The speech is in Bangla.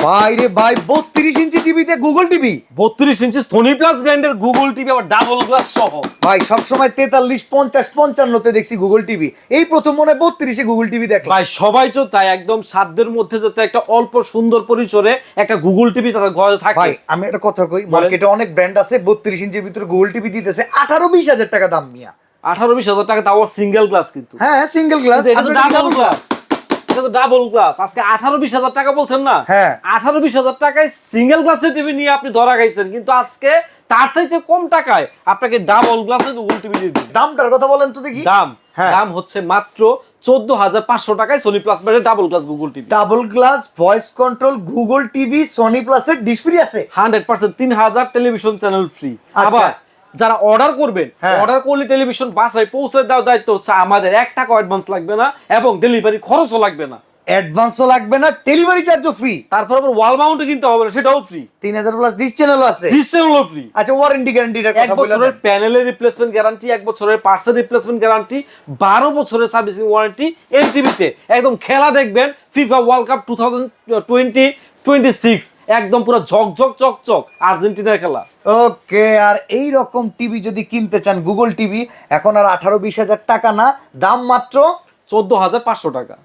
ভাই রে ভাই 32 ইঞ্চি টিভিতে গুগল টিভি, 32 ইঞ্চি সোনি প্লাস ব্র্যান্ডের গুগল টিভি, আবার ডাবল গ্লাস সহ। ভাই সবসময় 43, 50, 55 তে দেখছি গুগল টিভি, এই প্রথম মনে হয় 32 এ গুগল টিভি দেখে। ভাই সবাই তো তাই, একদম সাধ্যের মধ্যে যাতে একটা অল্প সুন্দর পরিসরে একটা গুগল টিভি তাদের ঘরে থাকে। ভাই আমি একটা কথা কই, মার্কেটে অনেক ব্র্যান্ড আছে 32 ইঞ্চির ভিতরে গুগল টিভি দিতেছে 18-20 হাজার টাকা দাম মিয়া। 18-20 হাজার টাকা, তাও সিঙ্গেল গ্লাস কিন্তু। হ্যাঁ সিঙ্গেল গ্লাস, এটা তো ডাবল গ্লাস, এটা তো ডাবল গ্লাস। আজকে 18-20 হাজার টাকা বলছেন না? হ্যাঁ 18-20 হাজার টাকায় সিঙ্গেল গ্লাসের টিভি নিয়ে আপনি ধরা খাইছেন, কিন্তু আজকে তার চাইতে কম টাকায় আপনাকে ডাবল গ্লাসের গুগল টিভি দিয়ে দিবে। দামটার কথা বলেন তো দেখি। দাম হ্যাঁ। দাম হচ্ছে মাত্র 14,500 টাকায় সোনি প্লাস ব্র্যান্ডের double glass Google TV. Double glass voice control Google TV Sony প্লাসের ডিশ ফ্রি আছে 100% 3000 টেলিভিশন চ্যানেল ফ্রি। আবার যারা অর্ডার করবেন, হ্যাঁ। অর্ডার করলে টেলিভিশন বাসায় পৌঁছে দেওয়ার দায়িত্ব হচ্ছে আমাদের। 1 টাকা অ্যাডভান্স লাগবে না এবং ডেলিভারি খরচও লাগবে না। অ্যাডভান্সও লাগবে না, ডেলিভারি চার্জও ফ্রি। তারপর আবার ওয়াল মাউন্টে কিনতে হবে না, সেটাও ফ্রি। 3000 প্লাস ডিশ চ্যানেলও আছে। ডিশ চ্যানেলও ফ্রি। আচ্ছা ওয়ারেন্টি গ্যারান্টিটার 1 কথা বলে বছরের প্যানেলের রিপ্লেসমেন্ট গ্যারান্টি, 1 বছরের পার্টসের রিপ্লেসমেন্ট গ্যারান্টি, 12 বছরের সার্ভিসিং ওয়ারেন্টি এনটিভিতে। একদম খেলা দেখবেন ফিফা ওয়ার্ল্ড কাপ 2026, একদম পুরো ঝকঝক চকচক আর্জেন্টিনার খেলা। ওকে। আর এই রকম টিভি যদি কিনতে চান গুগল টিভি, এখন আর 18-20 হাজার টাকা না, দাম মাত্র 14,500 টাকা।